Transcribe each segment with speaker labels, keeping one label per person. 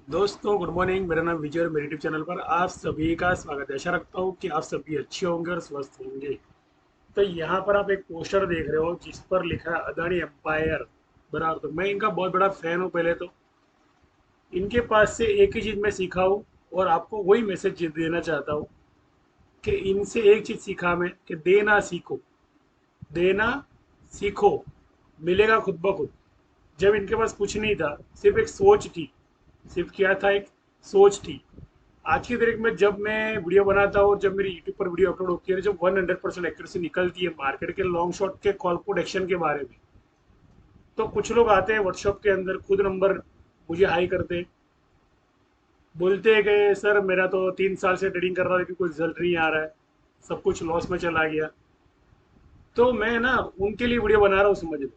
Speaker 1: दोस्तों good morning. मेरा नाम विजय और मेरे यूट्यूब चैनल पर आप सभी का स्वागत है। आशा रखता हूँ कि आप सभी अच्छे होंगे और स्वस्थ होंगे। तो यहाँ पर आप एक पोस्टर देख रहे हो जिस पर लिखा है अदानी एम्पायर। बराबर, तो मैं इनका बहुत बड़ा फैन हूँ। पहले तो इनके पास से एक ही चीज़ मैं सीखा हूँ और आपको वही मैसेज देना चाहता हूँ कि इनसे एक चीज़ सीखा मैं कि देना सीखो। देना सीखो, मिलेगा खुद ब खुद। जब इनके पास कुछ नहीं था, सिर्फ एक सोच थी। सिर्फ क्या था? एक सोच थी। आज की तारीख में जब मैं वीडियो बनाता हूँ और जब मेरी यूट्यूब पर वीडियो अपलोड होती है, जब 100% एक्यूरेसी निकलती है मार्केट के लॉन्ग शॉट के कॉल पुट एक्शन के बारे में, तो कुछ लोग आते हैं व्हाट्सएप के अंदर, खुद नंबर मुझे हाई करते हैं, बोलते हैं कि सर मेरा तो 3 साल से ट्रेडिंग कर रहा है लेकिन कोई रिजल्ट नहीं आ रहा है, सब कुछ लॉस में चला गया। तो मैं ना उनके लिए वीडियो बना रहा हूँ, समझ लो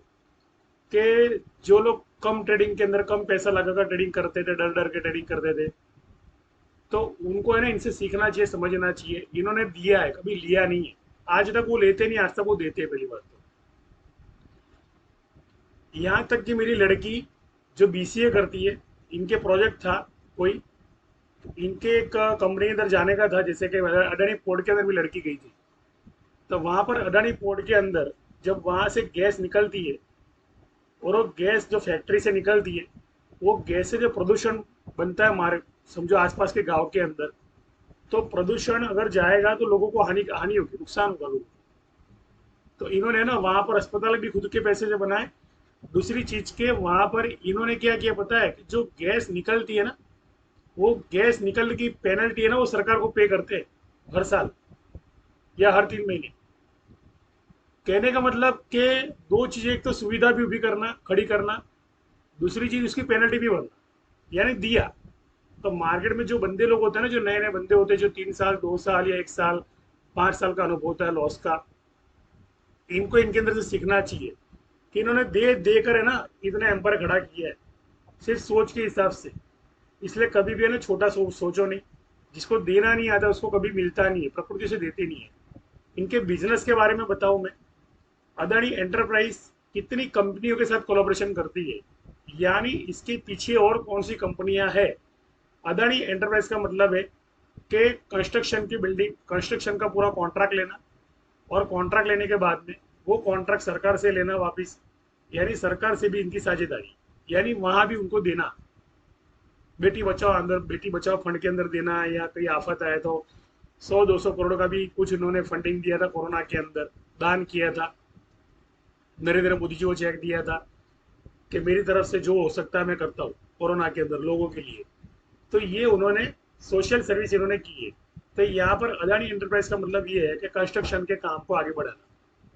Speaker 1: कि जो लोग कम ट्रेडिंग के अंदर कम पैसा लगाकर ट्रेडिंग करते थे, डर डर के ट्रेडिंग करते थे, तो उनको है ना इनसे सीखना चाहिए, समझना चाहिए। इन्होंने दिया है, कभी लिया नहीं है। आज तक वो लेते नहीं, आज तक वो देते हैं। पहली बात तो यहाँ तक कि मेरी लड़की जो बीसीए करती है, इनके प्रोजेक्ट था कोई, इनके एक कंपनी अंदर जाने का था, जैसे कि अडानी पोर्ट के अंदर भी लड़की गई थी। तो वहां पर अडानी पोर्ट के अंदर जब वहां से गैस निकलती है और वो गैस जो फैक्ट्री से निकलती है, वो गैस से जो प्रदूषण बनता है हमारे, समझो आसपास के गांव के अंदर, तो प्रदूषण अगर जाएगा तो लोगों को हानि हानि होगी, नुकसान होगा लोगों को। तो इन्होंने ना वहां पर अस्पताल भी खुद के पैसे से बनाए। दूसरी चीज के वहां पर इन्होंने क्या किया पता है? कि जो गैस निकलती है ना, वो गैस निकलने की पेनल्टी है ना, वो सरकार को पे करते हैं हर साल या हर 3 महीने। कहने का मतलब कि दो चीजें, एक तो सुविधा भी उभी करना, खड़ी करना, दूसरी चीज उसकी पेनल्टी भी भरना, यानी दिया। तो मार्केट में जो बंदे लोग होते हैं ना, जो नए नए बंदे होते हैं, जो 3 साल 2 साल या 1 साल 5 साल का अनुभव होता है लॉस का, इनको इनके अंदर से सीखना चाहिए कि इन्होंने दे देकर है ना इतना एम्पायर खड़ा किया है, सिर्फ सोच के हिसाब से। इसलिए कभी भी है ना छोटा सोचो नहीं। जिसको देना नहीं आता उसको कभी मिलता नहीं है, प्रकृति से देते नहीं है। इनके बिजनेस के बारे में बताऊं मैं, अदानी एंटरप्राइज कितनी कंपनियों के साथ कोलैबोरेशन करती है, यानी इसके पीछे और कौन सी कंपनियां हैं। अदानी एंटरप्राइज का मतलब है कि कंस्ट्रक्शन की बिल्डिंग, कंस्ट्रक्शन का पूरा कॉन्ट्रैक्ट लेना, और कॉन्ट्रैक्ट लेने के बाद में वो कॉन्ट्रैक्ट सरकार से लेना वापस, यानी सरकार से भी इनकी साझेदारी, यानी वहां भी उनको देना। बेटी बचाओ अंदर, बेटी बचाओ फंड के अंदर देना, या कोई आफत आए तो 100-200 करोड़ का भी कुछ इन्होंने फंडिंग दिया था कोरोना के अंदर, दान किया था। नरेंद्र मोदी जी को चेक दिया था कि मेरी तरफ से जो हो सकता है मैं करता हूँ कोरोना के अंदर लोगों के लिए। तो ये उन्होंने सोशल सर्विस इन्होंने की है। तो यहाँ पर अदानी एंटरप्राइज का मतलब ये है कि कंस्ट्रक्शन के काम को आगे बढ़ाना।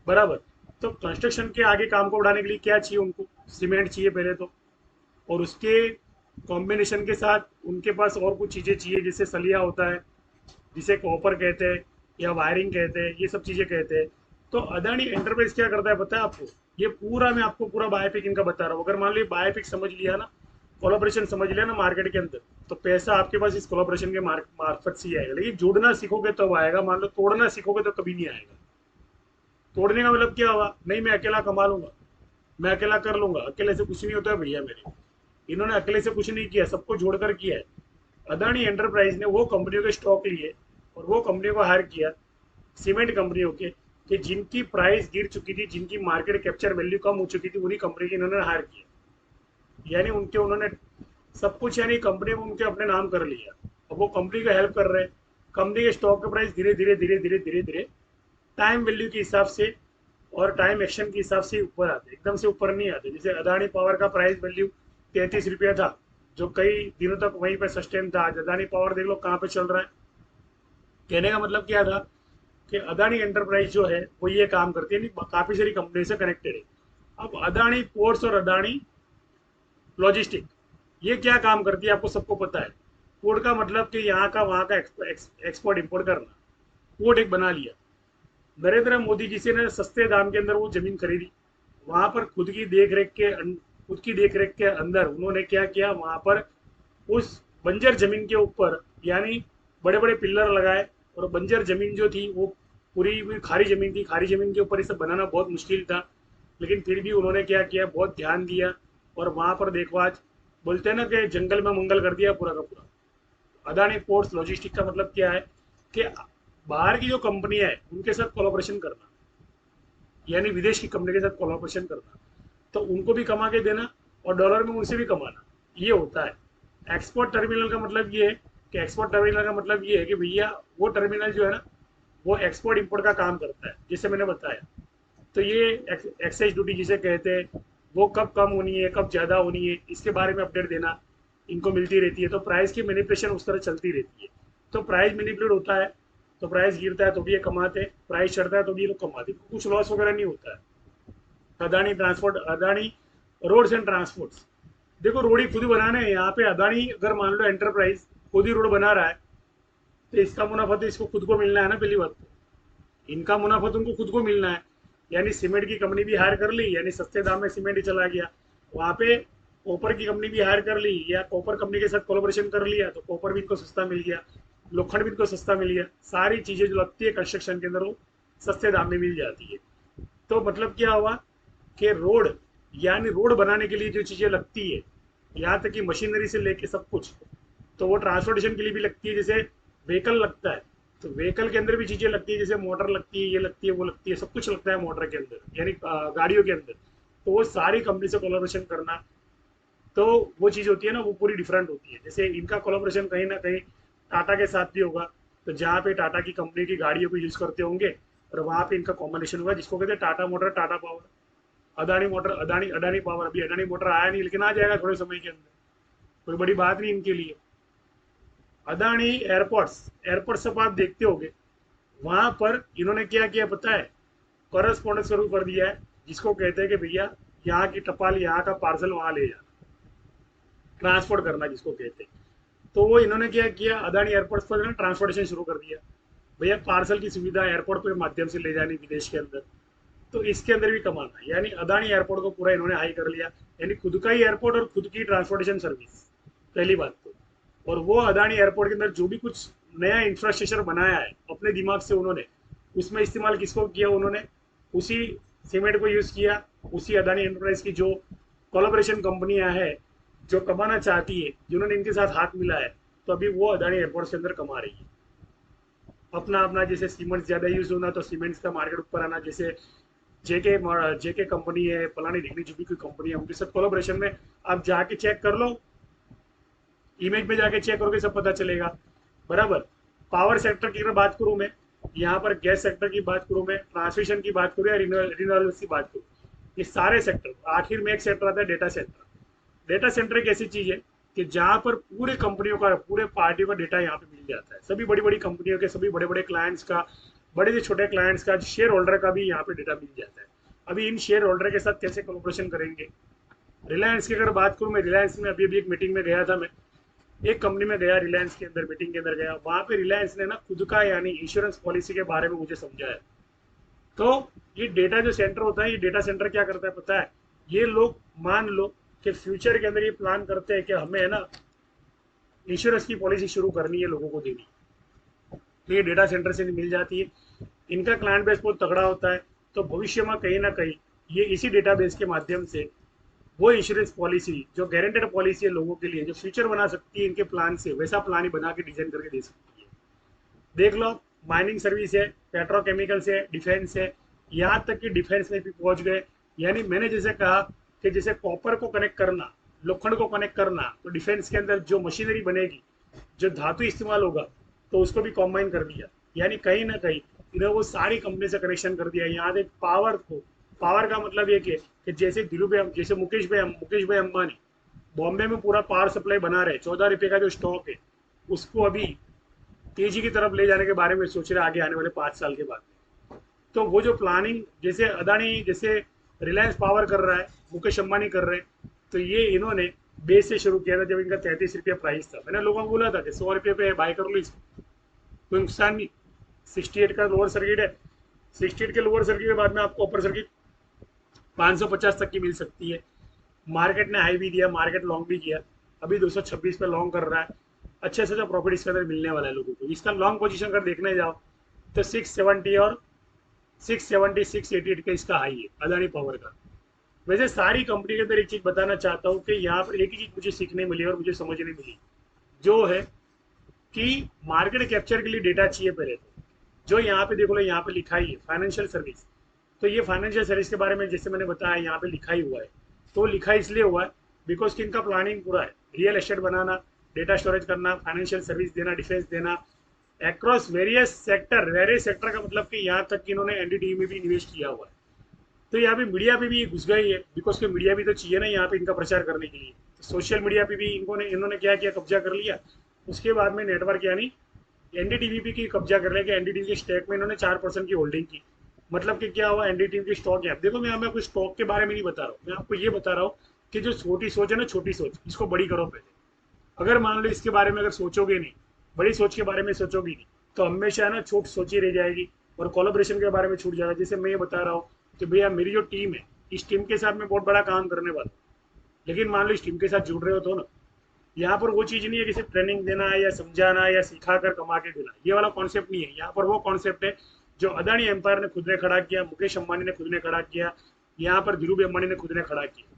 Speaker 1: बराबर। तो कंस्ट्रक्शन के आगे काम को बढ़ाने के लिए क्या चाहिए उनको? सीमेंट चाहिए पहले तो, और उसके कॉम्बिनेशन के साथ उनके पास और कुछ चीज़ें चाहिए, जैसे सलिया होता है, जिसे कॉपर कहते हैं या वायरिंग कहते हैं, ये सब चीज़ें कहते हैं। तो अदानी एंटरप्राइज क्या करता है पता है आपको? ये पूरा मैं आपको पूरा बायोपिक इनका बता रहा हूँ। अगर मान लो बायोपिक समझ लिया ना, कोलाब्रेशन समझ लिया ना मार्केट के अंदर, तो पैसा आपके पास इस कोलाब्रेशन के मार्फत से ही आएगा। लेकिन जोड़ना सीखोगे तब आएगा, मान लो तोड़ना सीखोगे तो कभी नहीं आएगा। तोड़ने का मतलब क्या हुआ? नहीं मैं अकेला कमा लूंगा, मैं अकेला कर लूंगा, अकेले से कुछ नहीं होता है भैया मेरे। इन्होंने अकेले से कुछ नहीं किया, सबको जोड़कर किया है। अदानी एंटरप्राइज ने वो कंपनियों के स्टॉक लिए और वो कंपनियों को हायर किया, सीमेंट कंपनियों के, कि जिनकी प्राइस गिर चुकी थी, जिनकी मार्केट कैप्चर वैल्यू कम हो चुकी थी, उन्हीं कंपनी की इन्होंने हायर किया। यानी उनके उन्होंने सब कुछ, यानी कंपनी को उनके अपने नाम कर लिया। अब वो कंपनी को हेल्प कर रहे हैं। कंपनी के स्टॉक का प्राइस धीरे धीरे धीरे धीरे धीरे धीरे टाइम वैल्यू के हिसाब से और टाइम एक्शन के हिसाब से ऊपर आते, एकदम से ऊपर नहीं आते। जैसे अदानी पावर का प्राइस वैल्यू 33 रुपया था, जो कई दिनों तक वहीं पे सस्टेन था। आज अदानी पावर देख लो कहाँ पे चल रहा है। कहने का मतलब क्या था कि अदानी एंटरप्राइज जो है वो ये काम करती है, काफी सारी कंपनी से कनेक्टेड है। अब अदानी पोर्ट्स और अदानी लॉजिस्टिक, ये क्या काम करती है आपको सबको पता है। पोर्ट का मतलब कि यहाँ का वहाँ का एक्सपोर्ट इंपोर्ट करना। पोर्ट एक बना लिया, नरेंद्र मोदी जी से ने सस्ते दाम के अंदर वो जमीन खरीदी। वहां पर खुद की देख रेख के अंदर उन्होंने क्या किया, वहां पर उस बंजर जमीन के ऊपर, यानी बड़े बड़े पिल्लर लगाए। और बंजर जमीन जो थी वो पूरी खारी जमीन थी, खारी जमीन के ऊपर ये सब बनाना बहुत मुश्किल था। लेकिन फिर भी उन्होंने क्या किया, बहुत ध्यान दिया। और वहां पर देखो आज बोलते हैं ना कि जंगल में मंगल कर दिया पूरा का पूरा। अदानी पोर्ट्स लॉजिस्टिक का मतलब क्या है कि बाहर की जो कंपनी है उनके साथ कोलैबोरेशन करना, यानी विदेश की कंपनी के साथ कोलैबोरेशन करना, तो उनको भी कमा के देना और डॉलर में उनसे भी कमाना, ये होता है। एक्सपोर्ट टर्मिनल का मतलब ये है कि एक्सपोर्ट टर्मिनल का मतलब ये है कि भैया वो टर्मिनल जो है ना वो एक्सपोर्ट इंपोर्ट का काम करता है, जैसे मैंने बताया। तो ये एक्साइज ड्यूटी जिसे कहते हैं वो कब कम होनी है कब ज़्यादा होनी है इसके बारे में अपडेट देना इनको मिलती रहती है। तो प्राइस की मैनिपुलेशन उस तरह चलती रहती है। तो प्राइस मैनिपुलेट होता है तो प्राइस गिरता है तो भी ये कमाते हैं, प्राइस चढ़ता है तो भी ये लोग कमाते हैं, कुछ लॉस वगैरह नहीं होता है। Adani transport, Adani roads and transports, देखो रोड ही खुद ही बनाना है यहाँ पे। अदानी अगर मान लो एंटरप्राइज खुद ही रोड बना रहा है तो इसका मुनाफा तो इसको खुद को मिलना है ना, पहली बात तो इनका मुनाफा तुमको खुद को मिलना है। यानी सीमेंट की कंपनी भी हायर कर ली, यानी सस्ते दाम में सीमेंट ही चला गया। वहाँ पे कॉपर की कंपनी भी हायर कर ली या कॉपर कंपनी के साथ कोलैबोरेशन कर लिया तो कॉपर भी इनको सस्ता मिल गया, लोखंड भी इनको सस्ता मिल गया। सारी चीज़ें जो लगती है कंस्ट्रक्शन के अंदर वो सस्ते दाम में मिल जाती है। तो मतलब क्या हुआ कि रोड, यानी रोड बनाने के लिए जो चीज़ें लगती है यहाँ तक कि मशीनरी से लेके सब कुछ, तो वो ट्रांसपोर्टेशन के लिए भी लगती है। जैसे व्हीकल लगता है तो व्हीकल के अंदर भी चीज़ें लगती है, जैसे मोटर लगती है, ये लगती है वो लगती है, सब कुछ लगता है मोटर के अंदर, यानी गाड़ियों के अंदर। तो वो सारी कंपनी से कोलैबोरेशन करना, तो वो चीज़ होती है ना वो पूरी डिफरेंट होती है। जैसे इनका कोलैबोरेशन कहीं ना कहीं टाटा के साथ भी होगा, तो जहाँ पे टाटा की कंपनी की गाड़ियों को यूज़ करते होंगे और वहाँ पे इनका कॉम्बिनेशन होगा जिसको कहते हैं Tata motor Tata power, Adani motor Adani Adani power. अभी अडानी मोटर आया नहीं लेकिन आ जाएगा थोड़े समय के अंदर, कोई बड़ी बात नहीं इनके लिए। अदानी एयरपोर्ट्स, एयरपोर्ट सब आप देखते होंगे, वहां पर इन्होंने क्या किया पता है, करस्पॉन्डेंस शुरू कर दिया है जिसको कहते हैं कि भैया यहाँ की टपाल यहाँ का पार्सल वहां ले जाना, ट्रांसपोर्ट करना जिसको कहते हैं। तो वो इन्होंने क्या किया, अदानी एयरपोर्ट पर ना ट्रांसपोर्टेशन शुरू कर दिया। भैया पार्सल की सुविधा एयरपोर्ट के माध्यम से ले जानी विदेश के अंदर, तो इसके अंदर भी कमाना, यानी अदानी एयरपोर्ट को पूरा इन्होंने हाई कर लिया, यानी खुद का ही एयरपोर्ट और खुद की ट्रांसपोर्टेशन सर्विस, पहली बात तो। और वो अदानी एयरपोर्ट के अंदर जो भी कुछ नया इंफ्रास्ट्रक्चर बनाया है अपने दिमाग से उन्होंने, उसमें इस्तेमाल किसको किया उन्होंने, उसी सीमेंट को यूज़ किया, उसी अदानी एंटरप्राइज की जो कोलैबोरेशन कंपनियां हैं जो कमाना चाहती है जिन्होंने इनके साथ हाथ मिला है, तो अभी वो अदानी एयरपोर्ट के अंदर कमा रही है अपना अपना। जैसे सीमेंट ज़्यादा यूज़ होना तो सीमेंट्स का मार्केट ऊपर आना, जैसे जेके जेके कंपनी है, फलानी ढिकनी जो भी कोई कंपनी है उनके साथ कोलैबोरेशन में आप जाके चेक कर लो, इमेज में जाके चेक करोगे सब पता चलेगा, बराबर। पावर सेक्टर की अगर बात करूं मैं, यहाँ पर गैस सेक्टर की बात करूं मैं, ट्रांसमिशन की बात करूं या रिन्यूएबल्स की बात करूं, ये सारे सेक्टर, आखिर में एक सेक्टर आता है डेटा सेंटर। डेटा सेंटर एक ऐसी चीज है कि जहाँ पर पूरे कंपनियों का, पूरे पार्टियों का डेटा यहाँ पे मिल जाता है, सभी बड़ी बड़ी कंपनियों के, सभी बड़े बड़े क्लाइंट्स का, बड़े से छोटे क्लाइंट्स का, शेयर होल्डर का भी यहाँ पे डेटा मिल जाता है। अभी इन शेयर होल्डर के साथ कैसे कोलैबोरेशन करेंगे। रिलायंस की अगर बात करूँ मैं, रिलायंस में अभी अभी एक मीटिंग में गया था मैं, एक कंपनी में गया रिलायंस के अंदर, मीटिंग के अंदर गया, वहां पे रिलायंस ने ना खुद का यानी इंश्योरेंस पॉलिसी के बारे में मुझे समझाया। तो ये डेटा जो सेंटर होता है, ये डेटा सेंटर क्या करता है पता है, ये लोग मान लो कि फ्यूचर के अंदर ये प्लान करते हैं कि हमें है ना इंश्योरेंस की पॉलिसी शुरू करनी है लोगों को देनी, तो ये डेटा सेंटर से मिल जाती है। इनका क्लाइंट बेस बहुत तगड़ा होता है, तो भविष्य में कहीं ना कहीं ये इसी डेटाबेस के माध्यम से वो इंश्योरेंस पॉलिसी जो गारंटेड पॉलिसी है लोगों के लिए, जो फ्यूचर बना सकती है इनके प्लान से, वैसा प्लान ही बना के डिजाइन करके दे सकती है। देख लो, माइनिंग सर्विस है, पेट्रोकेमिकल्स है, डिफेंस है, यहाँ तक कि डिफेंस में भी पहुंच गए। यानी मैंने जैसे कहा कि जैसे कॉपर को कनेक्ट करना, लोखंड को कनेक्ट करना, तो डिफेंस के अंदर जो मशीनरी बनेगी, जो धातु इस्तेमाल होगा, तो उसको भी कॉम्बाइन कर दिया। यानी कहीं ना कहीं इन्हें वो सारी कंपनी से कनेक्शन कर दिया। यहाँ देख पावर को, पावर का मतलब ये कि जैसे धीरू भाई, जैसे मुकेश भाई अंबानी बॉम्बे में पूरा पावर सप्लाई बना रहे, 14 रुपए का जो स्टॉक है उसको अभी तेजी की तरफ ले जाने के बारे में सोच रहे आगे आने वाले 5 साल के बाद। तो वो जो प्लानिंग, जैसे अदानी, जैसे रिलायंस पावर कर रहा है, मुकेश अंबानी कर रहे हैं, तो ये इन्होंने बेस से शुरू किया था जब इनका 33 रुपया प्राइस था। मैंने लोगों को बोला था कि 100 रुपये पे बाय कर लो इसको, कोई नुकसान नहीं। 68 का लोअर सर्किट है, 68 के लोअर सर्किट के बाद में आपको अपर सर्किट 550 तक की मिल सकती है। मार्केट ने हाई भी दिया, मार्केट लॉन्ग भी किया, अभी 226 पे लॉन्ग कर रहा है। अच्छे से जो प्रॉफिट इसके अंदर मिलने वाला है लोगों को। इसका लॉन्ग पोजीशन अगर देखने जाओ तो 670 और 670 688 का इसका हाई है अदानी पावर का, वैसे सारी कंपनी के अंदर एक चीज़ बताना चाहता हूँ कि यहाँ पर एक ही चीज़ मुझे सीखने मिली और मुझे समझने मिली, जो है कि मार्केट कैप्चर के लिए डेटा चाहिए पहले तो। जो यहाँ पे देखो लो, यहाँ पे लिखा ही है फाइनेंशियल सर्विस। तो ये फाइनेंशियल सर्विस के बारे में जैसे मैंने बताया यहाँ पे लिखा ही हुआ है। तो लिखा इसलिए हुआ है बिकॉज कि इनका प्लानिंग पूरा है, रियल एस्टेट बनाना, डेटा स्टोरेज करना, फाइनेंशियल सर्विस देना, डिफेंस देना, अक्रॉस वेरियस सेक्टर का मतलब कि यहाँ तक कि इन्होंने एनडीटीवी में भी निवेश किया हुआ है। तो यहाँ पे मीडिया पे भी घुस गई है बिकॉज के मीडिया भी तो चाहिए ना यहाँ पे इनका प्रचार करने के लिए। तो सोशल मीडिया पे भी इन्होंने क्या किया, कब्जा कर लिया। उसके बाद में नेटवर्क यानी एनडीटीवी की कब्जा कर लिया कि एनडीटीवी के स्टॉक में इन्होंने 4% की होल्डिंग की। मतलब कि क्या हुआ, एनडीटीवी की स्टॉक है। देखो मैं आपको स्टॉक के बारे में नहीं बता रहा हूँ, मैं आपको ये बता रहा हूँ कि जो छोटी सोच है ना, छोटी सोच, इसको बड़ी करो पहले। अगर मान लो इसके बारे में अगर सोचोगे नहीं, बड़ी सोच के बारे में सोचोगे नहीं, तो हमेशा है ना छोट सोची रह जाएगी और कोलाब्रेशन के बारे में छूट जाएगा। जैसे मैं ये बता रहा हूँ कि भैया मेरी जो टीम है, इस टीम के साथ मैं बहुत बड़ा काम करने वाला हूँ, लेकिन मान लो इस टीम के साथ जुड़ रहे हो तो ना, यहाँ पर वो चीज़ नहीं है कि सिर्फ ट्रेनिंग देना है या समझाना है या सिखा कर कमा के देना, ये वाला कॉन्सेप्ट नहीं है। यहाँ पर वो कॉन्सेप्ट है जो अदानी एम्पायर ने खुद ने खड़ा किया, मुकेश अंबानी ने खुद ने खड़ा किया, यहाँ पर धीरू अंबानी ने खुद ने खड़ा किया,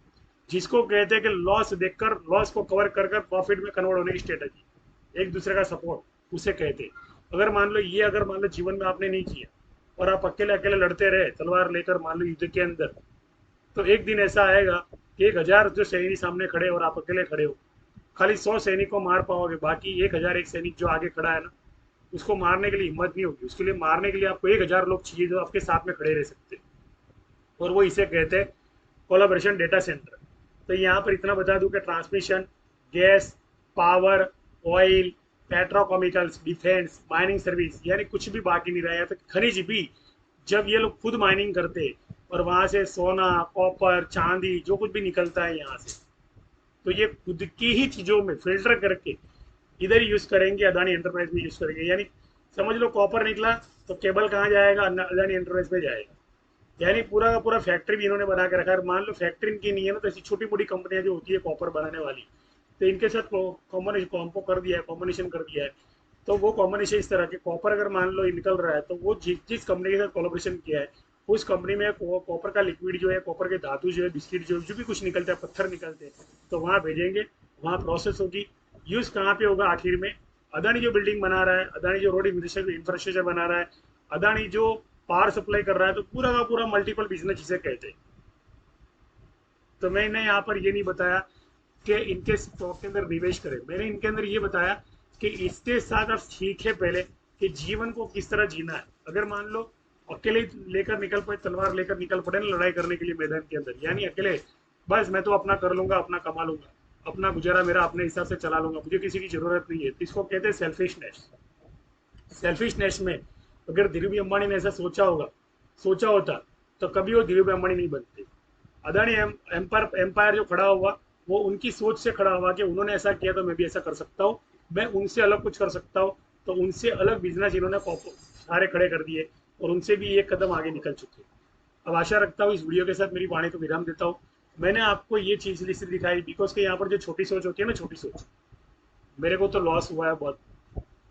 Speaker 1: जिसको कहते हैं कि लॉस देखकर, लॉस को कवर कर कर प्रॉफिट में कन्वर्ट होने की स्ट्रेटजी, एक दूसरे का सपोर्ट, उसे कहते हैं। अगर मान लो जीवन में आपने नहीं किया और आप अकेले अकेले लड़ते रहे तलवार लेकर, मान लो युद्ध के अंदर, तो एक दिन ऐसा आएगा कि 1,000 जो सैनिक सामने खड़े और आप अकेले खड़े हो, खाली 100 सैनिक को मार पाओगे, बाकी 1,000 एक सैनिक जो आगे खड़ा है ना, उसको मारने के लिए हिम्मत नहीं होगी। उसके लिए मारने के लिए आपको 1,000 लोग चाहिए जो आपके साथ में खड़े रह सकते हैं, और वो इसे कहते हैं कोलाबोरेशन डेटा सेंटर। तो यहाँ पर इतना बता दूं कि transmission, gas, power, oil, petrochemicals, defence, mining service, यानी कुछ भी बाकी नहीं रहा है। तो खनिज भी जब ये लोग खुद माइनिंग करते और वहां से सोना, कॉपर, चांदी, जो कुछ भी निकलता है यहाँ से, तो ये खुद की ही चीज़ों में फिल्टर करके इधर यूज़ करेंगे, अदानी एंटरप्राइज में यूज़ करेंगे। यानी समझ लो कॉपर निकला तो केबल कहाँ जाएगा, अदानी एंटरप्राइज में जाएगा। यानी पूरा का पूरा फैक्ट्री भी इन्होंने बना के रखा है। मान लो फैक्ट्री इनकी नहीं है ना, तो ऐसी छोटी मोटी कंपनियां जो होती है कॉपर बनाने वाली, तो इनके साथ कॉम्बिनेशन कॉम्पो कर दिया है, कॉम्बिनेशन कर दिया है। तो वो कॉम्बिनेशन इस तरह के कॉपर अगर मान लो निकल रहा है, तो वो जिस कंपनी के साथ कोलोब्रेशन किया है, उस कंपनी में कॉपर का लिक्विड जो है, कॉपर के धातु जो है, बिस्किट जो भी कुछ निकलता है, पत्थर निकलते हैं, तो वहाँ भेजेंगे, वहाँ प्रोसेस होगी। यूज कहाँ पे होगा आखिर में, अदानी जो बिल्डिंग बना रहा है, अदानी जो रोड इंफ्रास्ट्रक्चर बना रहा है, अदानी जो पावर सप्लाई कर रहा है, तो पूरा का पूरा मल्टीपल बिजनेस जिसे कहते हैं। तो मैंने यहाँ पर ये नहीं बताया कि इनके स्टॉक के अंदर निवेश करें, मैंने इनके अंदर ये बताया कि इसके साथ आप सीखें पहले कि जीवन को किस तरह जीना है। अगर मान लो अकेले लेकर निकल पड़े, तलवार लेकर निकल पड़े ना लड़ाई करने के लिए मैदान के अंदर, यानी अकेले बस मैं तो अपना कर लूंगा, अपना कमा लूंगा, अपना गुजारा मेरा अपने हिसाब से चला लूंगा, मुझे किसी की जरूरत नहीं है, तो इसको कहते हैं सेल्फिशनेस। सेल्फिशनेस में अगर धीरूभाई अंबानी ने ऐसा सोचा होता, तो कभी वो धीरूभाई अंबानी नहीं बनते। अदानी एम्पायर जो खड़ा हुआ, वो उनकी सोच से खड़ा हुआ कि उन्होंने ऐसा किया तो मैं भी ऐसा कर सकता हूँ, मैं उनसे अलग कुछ कर सकता हूँ। तो उनसे अलग बिजनेस इन्होंने सारे खड़े कर दिए और उनसे भी एक कदम आगे निकल चुके। अब आशा रखता हूँ इस वीडियो के साथ मेरी वाणी को विराम देता हूँ। मैंने आपको ये चीज़ इसलिए दिखाई बिकॉज के यहाँ पर जो छोटी सोच होती है ना, छोटी सोच, मेरे को तो लॉस हुआ है बहुत।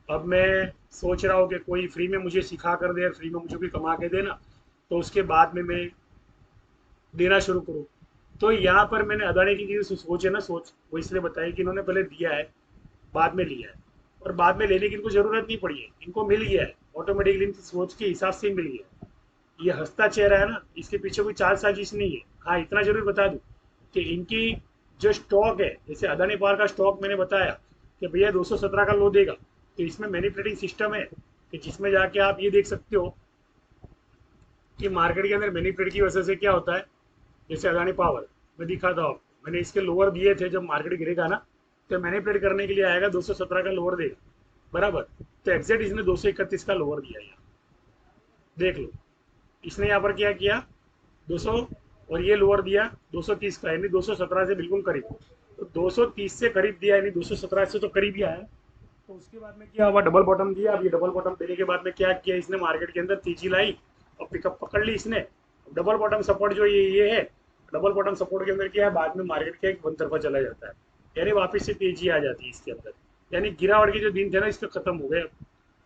Speaker 1: अब मैं सोच रहा हूँ कि कोई फ्री में मुझे सिखा कर दे, फ्री में मुझे कोई कमा के देना, तो उसके बाद में मैं देना शुरू करूँ। तो यहाँ पर मैंने अदानी की जो सोच है ना, सोच वो इसलिए बताई कि इन्होंने पहले दिया है, बाद में लिया है, और बाद में लेने की इनको ज़रूरत नहीं पड़ी है, इनको मिल गया है ऑटोमेटिकली, इनकी सोच के हिसाब से ही मिल गया है। ये हंसता चेहरा है ना, इसके पीछे कोई चाल साजिश नहीं है। हाँ इतना जरूर बता दूं कि इनकी जो स्टॉक है, जैसे अदानी पावर का स्टॉक मैंने बताया कि भैया 217 का लो देगा, तो इसमें मैनिपुलेटिंग सिस्टम है कि जिसमें जाके आप ये देख सकते हो कि मार्केट के अंदर मैनिपुलेट की वजह से क्या होता है। जैसे अदानी पावर मैं दिखाता हूँ, मैंने इसके लोअर दिए थे, जब मार्केट गिरेगा ना तो मैनिपुलेट करने के लिए आएगा, 217 का लोअर देगा बराबर। तो एग्जैक्ट इसने 231 का लोअर दिया, यहाँ देख लो। इसने यहाँ पर क्या किया, 200 और ये लोअर दिया 230 का, यानी 217 से बिल्कुल करीब। तो 230 से करीब दिया, यानी 217 से तो करीब ही आया। तो उसके बाद में क्या हुआ, डबल बॉटम दिया। अब ये डबल बॉटम देने के बाद में क्या किया इसने, मार्केट के अंदर तेजी लाई और पिकअप पकड़ ली इसने। डबल बॉटम सपोर्ट जो ये है, डबल बॉटम सपोर्ट के अंदर क्या है, बाद में मार्केट के एक वन तरफा चला जाता है, यानी वापस से तेजी आ जाती है इसके अंदर। यानी गिरावट के जो दिन थे ना, इसके खत्म हो गए।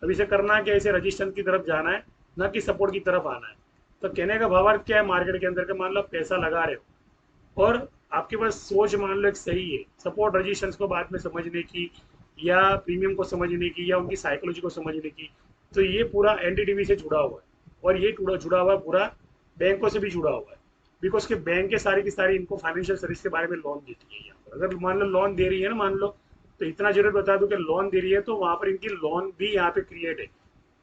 Speaker 1: अब इसे करना है क्या, इसे रजिस्टेंस की तरफ जाना है, ना कि सपोर्ट की तरफ आना है। तो कहने का भावार्थ क्या है, मार्केट के अंदर के मान लो पैसा लगा रहे हो, और आपके पास सोच मान लो एक सही है सपोर्ट रजिस्ट्रेशन को बाद में समझने की, या प्रीमियम को समझने की, या उनकी साइकोलॉजी को समझने की, तो ये पूरा एनडीटीवी से जुड़ा हुआ है। और ये जुड़ा हुआ है पूरा बैंकों से भी जुड़ा हुआ है, बिकॉज के बैंक के सारी की सारी इनको फाइनेंशियल सर्विस के बारे में लोन देती है। यहाँ पर अगर मान लो लोन दे रही है ना, मान लो, तो इतना जरूर बता दूं कि लोन दे रही है तो वहां पर इनकी लोन भी यहाँ पे क्रिएट है।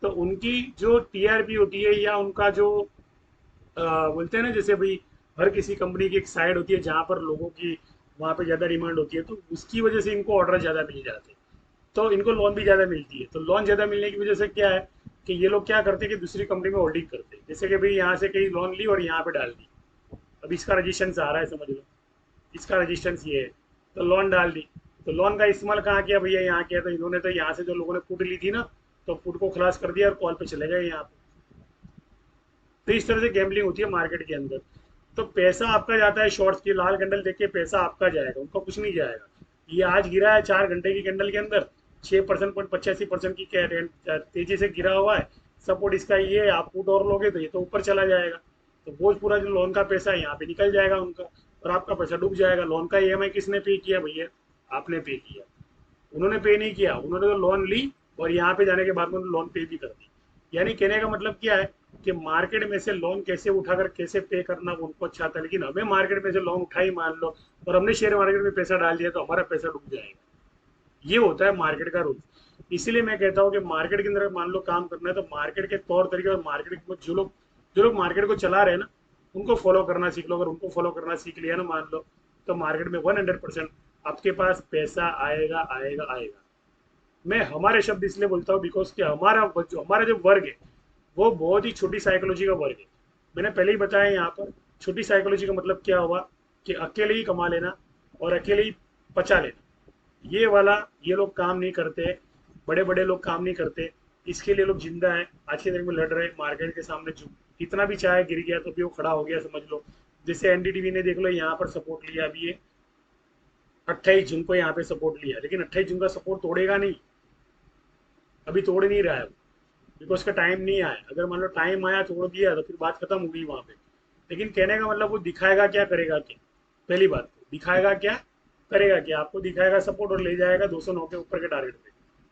Speaker 1: तो उनकी जो टीआरपी होती है, या उनका जो बोलते हैं ना, जैसे भाई हर किसी कंपनी की एक साइड होती है जहाँ पर लोगों की वहाँ पे ज़्यादा डिमांड होती है, तो उसकी वजह से इनको ऑर्डर ज़्यादा मिल जाते हैं, तो इनको लोन भी ज़्यादा मिलती है। तो लोन ज़्यादा मिलने की वजह से क्या है कि ये लोग क्या करते हैं कि दूसरी कंपनी में होल्डिंग करते हैं, जैसे कि भाई यहाँ से कहीं लोन ली और यहाँ पे डाल दी, अब इसका रजिस्ट्रेशन आ रहा है समझ लो, इसका रजिस्ट्रेशन ये है, तो लोन डाल दी। तो लोन का इस्तेमाल कहाँ किया भैया, यहाँ किया। तो इन्होंने तो यहाँ से जो लोगों ने पुट ली थी ना, तो पुट को खलास कर दिया और कॉल पे चले गए यहाँ पे। तो इस तरह से गैम्बलिंग होती है मार्केट के अंदर। तो पैसा आपका जाता है शॉर्ट्स की, लाल कैंडल देख के पैसा आपका जाएगा, उनका कुछ नहीं जाएगा। ये आज गिरा है 4 घंटे की कैंडल के अंदर 6%, 85% की तेजी से गिरा हुआ है। सपोर्ट इसका ये है, आप पुट और लोगे तो ये तो ऊपर चला जाएगा, तो वो पूरा जो लोन का पैसा है यहाँ पे निकल जाएगा उनका, और आपका पैसा डूब जाएगा। लोन का ईएमआई किसने पे किया भैया, आपने पे किया, उन्होंने पे नहीं किया। उन्होंने तो लोन ली और यहाँ पे जाने के बाद में लोन पे भी कर दी। यानी कहने का मतलब क्या है कि मार्केट में से लोन कैसे उठाकर कैसे पे करना वो उनको अच्छा आता है, लेकिन हमें मार्केट में से लोन उठाई मान लो और हमने शेयर मार्केट में पैसा डाल दिया तो हमारा पैसा डूब जाएगा। ये होता है मार्केट का रूल। इसीलिए मैं कहता हूँ कि मार्केट के अंदर मान लो काम करना है तो मार्केट के तौर तरीके और मार्केट को जो लोग मार्केट को चला रहे हैं ना, उनको फॉलो करना सीख लो। अगर उनको फॉलो करना सीख लिया ना मान लो, तो मार्केट में 100% आपके पास पैसा आएगा आएगा आएगा। मैं हमारे शब्द इसलिए बोलता हूँ बिकॉज कि हमारा जो वर्ग है वो बहुत ही छोटी साइकोलॉजी का वर्ग है। मैंने पहले ही बताया यहाँ पर, छोटी साइकोलॉजी का मतलब क्या हुआ कि अकेले ही कमा लेना और अकेले ही पचा लेना, ये वाला ये लोग काम नहीं करते। बड़े बड़े लोग काम नहीं करते, इसके लिए लोग जिंदा है, आज के दिन में लड़ रहे हैं मार्केट के सामने। जो कितना भी चाहे गिर गया तो भी वो खड़ा हो गया समझ लो। जैसे एनडीटीवी ने देख लो यहाँ पर सपोर्ट लिया, अभी ये 28 जून को यहाँ पे सपोर्ट लिया, लेकिन 28 जून का सपोर्ट तोड़ेगा नहीं, अभी तोड़ नहीं रहा है, बिकॉज उसका टाइम नहीं आया। अगर मान लो टाइम आया तोड़ दिया तो फिर बात खत्म हो गई वहां पे। लेकिन कहने का मतलब वो दिखाएगा क्या करेगा क्या, पहली बात तो दिखाएगा क्या करेगा क्या, आपको दिखाएगा सपोर्ट और ले जाएगा 209 के ऊपर के टारगेट पे,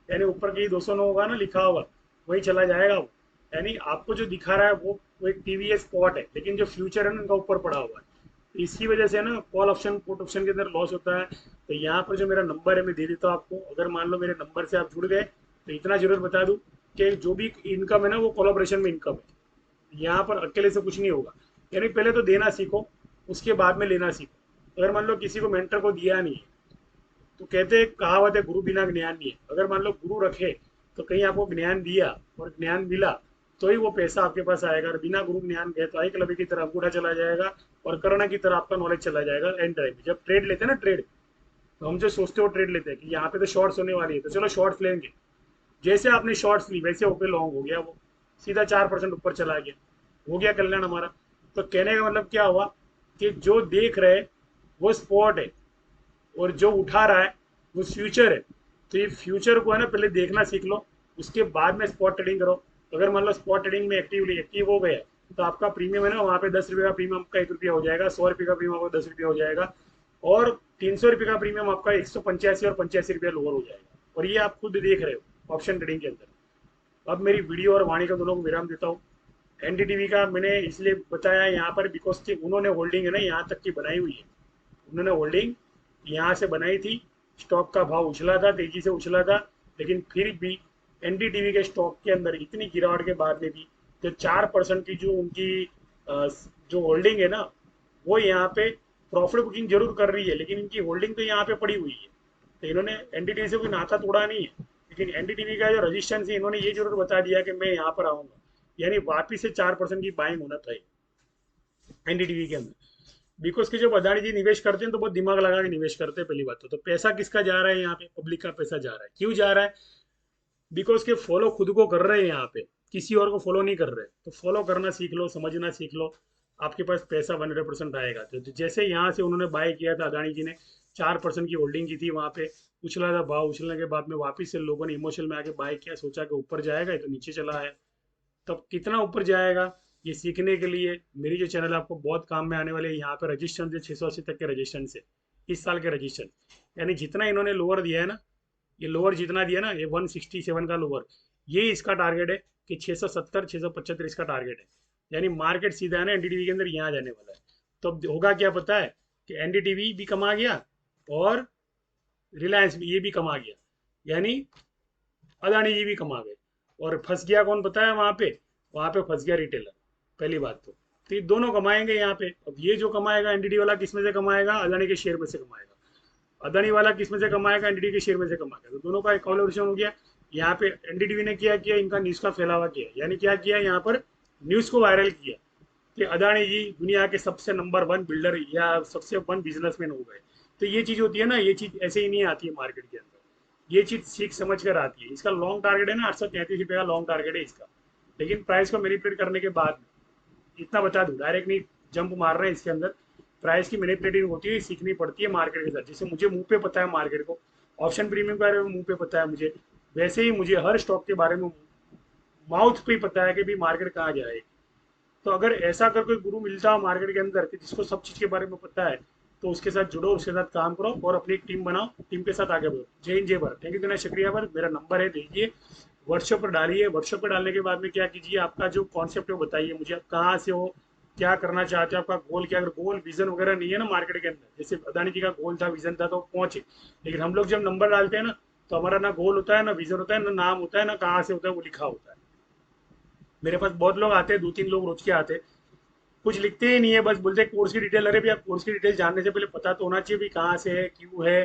Speaker 1: यानी ऊपर के ही 209 होगा ना लिखा होगा, वही चला जाएगा वो। यानी आपको जो दिखा रहा है वो एक टीवीएस स्पॉट है, लेकिन जो फ्यूचर है ना उनका ऊपर पड़ा हुआ है। तो इसकी वजह से ना कॉल ऑप्शन पुट ऑप्शन के अंदर लॉस होता है। तो यहाँ पर जो मेरा नंबर है मैं दे देता हूँ आपको, अगर मान लो मेरे नंबर से आप जुड़ गए तो इतना जरूर बता दूं कि जो भी इनकम है ना वो कोलाब्रेशन में इनकम है, यहाँ पर अकेले से कुछ नहीं होगा। यानी पहले तो देना सीखो, उसके बाद में लेना सीखो। अगर मान लो किसी को मेंटर को दिया नहीं है, तो कहते हैं कहावत है गुरु बिना ज्ञान नहीं है। अगर मान लो गुरु रखे तो कहीं आपको ज्ञान दिया और ज्ञान मिला तो ही वो पैसा आपके पास आएगा, और बिना गुरु ज्ञान गए तो आई क्लबी की तरह अंगूठा चला जाएगा और करोना की तरह आपका नॉलेज चला जाएगा एंड टाइम में। जब ट्रेड लेते हैं ना ट्रेड, तो हम जो सोचते हो ट्रेड लेते हैं कि यहाँ पे तो शॉर्ट्स होने वाली है तो चलो शॉर्ट्स लेंगे, जैसे आपने शॉर्ट्स ली वैसे ओपे लॉन्ग हो गया, वो सीधा 4% ऊपर चला गया, हो गया कल्याण हमारा। तो कहने का मतलब क्या हुआ कि जो देख रहे वो स्पॉट है और जो उठा रहा है वो फ्यूचर है। तो ये फ्यूचर को है ना पहले देखना सीख लो, उसके बाद में स्पॉट ट्रेडिंग करो। अगर मान लो स्पॉट ट्रेडिंग में एक्टिव हो गए तो आपका प्रीमियम है ना वहाँ पे 10 रुपये का प्रीमियम आपका 1 रुपया हो जाएगा, 100 रुपये का प्रीमियम आपका 10 रुपया हो जाएगा, और 300 रुपये का प्रीमियम आपका 185 और 85 रुपया लोअर हो जाएगा। और ये आप खुद देख रहे हो ऑप्शन ट्रेडिंग के अंदर। अब मेरी वीडियो और वाणी का दोनों को विराम देता हूँ। एनडीटीवी का मैंने इसलिए बताया यहाँ पर बिकॉज कि उन्होंने होल्डिंग है ना यहाँ तक की बनाई हुई है, उन्होंने होल्डिंग यहाँ से बनाई थी। स्टॉक का भाव उछला था, तेजी से उछला था, लेकिन फिर भी एनडीटीवी के स्टॉक के अंदर इतनी गिरावट के बाद में भी जो 4% की जो उनकी जो होल्डिंग है ना, वो यहाँ पे प्रॉफिट बुकिंग जरूर कर रही है, लेकिन इनकी होल्डिंग तो यहाँ पे पड़ी हुई है। तो इन्होंने एनडीटीवी से कोई नाता तोड़ा नहीं है, लेकिन एनडीटीवी का जो रजिस्ट्रेशन है इन्होंने ये जरूर बता दिया कि मैं यहाँ पर आऊंगा, यानी वापिस से 4% की बाइंग होना चाहिए एनडीटीवी के अंदर। बिकॉज के जब अदानी जी निवेश करते हैं तो बहुत दिमाग लगा के निवेश करते हैं पहली बात तो पैसा किसका जा रहा है यहाँ पे, पब्लिक का पैसा जा रहा है। क्यों जा रहा है, बिकॉज के फॉलो खुद को कर रहे हैं यहाँ पे, किसी और को फॉलो नहीं कर रहे। तो फॉलो करना सीख लो, समझना सीख लो, आपके पास पैसा 100% आएगा। तो जैसे यहाँ से उन्होंने बाय किया था अदानी जी ने, 4% की होल्डिंग की थी वहाँ पे, उछला था भाव, उछलने के बाद में वापिस से लोगों ने इमोशन में आके बाय किया, सोचा कि ऊपर जाएगा, तो नीचे चला आया। तब कितना ऊपर जाएगा ये सीखने के लिए मेरी जो चैनल आपको बहुत काम में आने वाले हैं। यहाँ पे रजिस्ट्रेशन है 680 तक के रजिस्ट्रेशन है, इस साल के रजिस्ट्रेशन, यानी जितना इन्होंने लोअर दिया है ना, ये लोअर जितना दिया ना, ये 167 का लोअर, ये इसका टारगेट है कि 670 675 इसका टारगेट है। यानी मार्केट सीधा है ना एनडीटीवी के अंदर यहाँ जाने वाला है। तो अब होगा क्या पता है कि एनडीटीवी भी कमा गया और रिलायंस भी, ये भी कमा गया, यानी अदानी जी भी कमा गए। और फंस गया कौन पता है वहां पे फंस गया रिटेलर, पहली बात तो ये दोनों कमाएंगे यहाँ पे। अब ये जो कमाएगा एनडीटी वाला किस में से कमाएगा, अदानी के शेयर में से कमाएगा। अदानी वाला किस में से कमाएगा, एनडीटी के शेयर में से कमाएगा। तो दोनों का एक कोलैबोरेशन हो गया। यहाँ पे एनडीटीवी ने क्या किया, इनका न्यूज का फैलावा किया, यानी क्या किया, यहाँ पर न्यूज को वायरल किया कि अदानी जी दुनिया के सबसे नंबर 1 बिल्डर या सबसे 1 बिजनेसमैन हो गए। तो ये चीज होती है ना, ये चीज ऐसे ही नहीं आती है मार्केट के अंदर, ये चीज सीख समझ कर आती है। इसका लॉन्ग टारगेट है ना 833 रुपये का लॉन्ग टारगेट है इसका, लेकिन प्राइस को मैनिपुलेट करने के बाद इतना बता दूं, डायरेक्ट नहीं जंप मार रहे हैं इसके अंदर। प्राइस की मैनिपुलेटिंग होती है, सीखनी पड़ती है मार्केट के साथ। जैसे मुझे मुंह पे पता है मार्केट को, ऑप्शन प्रीमियम के बारे में मुंह पे पता है मुझे, वैसे ही मुझे हर स्टॉक के बारे में माउथ पे ही पता है कि भी मार्केट कहाँ जाएगी। तो अगर ऐसा अगर कोई गुरु मिलता है मार्केट के अंदर कि जिसको सब चीज़ के बारे में पता है, तो उसके साथ जुड़ो, उसके साथ काम करो और अपनी एक टीम बनाओ, टीम के साथ आगे बढ़ो। जय हिंद जय भारत। थैंक यू, शुक्रिया। पर मेरा नंबर है, देखिए व्हाट्सएप पर डालिए। व्हाट्सएप पर डालने के बाद में क्या कीजिए, आपका जो कॉन्सेप्ट है वो बताइए मुझे, आप कहाँ से हो, क्या करना चाहते हो, आपका गोल क्या। अगर गोल विजन वगैरह नहीं है ना मार्केट के अंदर, जैसे अदानी जी का गोल था, विजन था, तो पहुंचे। लेकिन हम लोग जब नंबर डालते हैं ना, तो हमारा ना गोल होता है, ना विजन होता है, ना नाम होता है, ना कहाँ से होता है वो लिखा होता है। मेरे पास बहुत लोग आते हैं, 2-3 लोग रोज के आते हैं, कुछ लिखते ही नहीं है, बस बोलते हैं कोर्स की डिटेल। अरे भैया कोर्स की डिटेल जानने से पहले पता तो होना चाहिए भी कहाँ से है, क्यों है,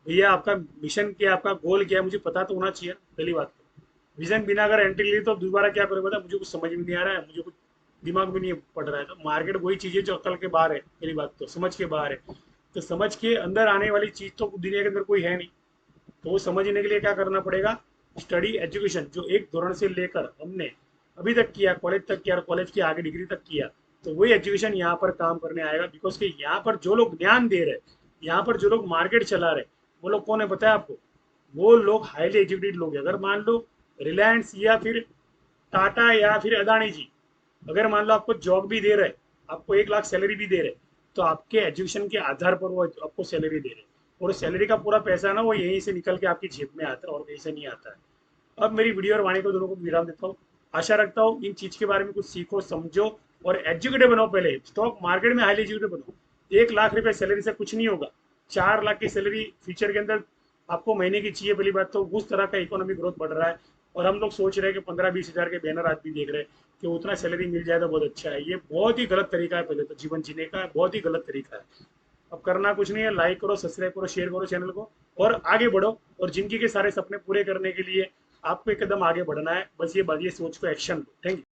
Speaker 1: भैया आपका मिशन क्या है, आपका गोल क्या है, मुझे पता तो होना चाहिए पहली बात तो। विजन बिना अगर एंट्री ली तो दोबारा क्या करोगे, पता मुझे कुछ समझ में नहीं आ रहा है, मुझे कुछ दिमाग में नहीं पड़ रहा है। तो मार्केट वही चीज़ है जो अकल के बाहर है, पहली बात तो समझ के बाहर है। तो समझ के अंदर आने वाली चीज़ तो दुनिया के अंदर कोई है नहीं। तो वो समझने के लिए क्या करना पड़ेगा, स्टडी एजुकेशन, जो एक धोरण से लेकर हमने अभी तक किया, कॉलेज तक किया और कॉलेज की आगे डिग्री तक किया, तो वही एजुकेशन यहाँ पर काम करने आएगा। बिकॉज कि यहाँ पर जो लोग ज्ञान दे रहे हैं, यहाँ पर जो लोग मार्केट चला रहे, वो लोग कौन है पता है आपको, वो लोग हाईली एजुकेटेड लोग हैं। अगर मान लो रिलायंस या फिर टाटा या फिर अदानी जी, अगर मान लो आपको जॉब भी दे रहे, आपको 1 लाख सैलरी भी दे रहे, तो आपके एजुकेशन के आधार पर वो आपको सैलरी दे रहे, और सैलरी का पूरा पैसा ना वो यहीं से निकल के आपकी जेब में आता है और कहीं से नहीं आता है। अब मेरी वीडियो और वाणी को दोनों को विराम देता हूँ। आशा रखता हूँ इन चीज के बारे में कुछ सीखो, समझो और एजुकेटेड बनो। पहले स्टॉक मार्केट में हाईली एजुकेटेड बनो। 1 लाख रुपए सैलरी से कुछ नहीं होगा। 4 लाख की सैलरी फ्यूचर के अंदर आपको महीने की चाहिए। पहली बात तो उस तरह का इकोनॉमिक ग्रोथ बढ़ रहा है, और हम लोग सोच रहे हैं कि 15-20 हजार के बैनर आज भी देख रहे हैं कि उतना सैलरी मिल जाए तो बहुत अच्छा है। ये बहुत ही गलत तरीका है, पहले तो जीवन जीने का बहुत ही गलत तरीका है। अब करना कुछ नहीं है, लाइक करो, सब्सक्राइब करो, शेयर करो चैनल को और आगे बढ़ो। और जिंदगी के सारे सपने पूरे करने के लिए आपको एक कदम आगे बढ़ना है, बस ये सोच को एक्शन लो। Thank you.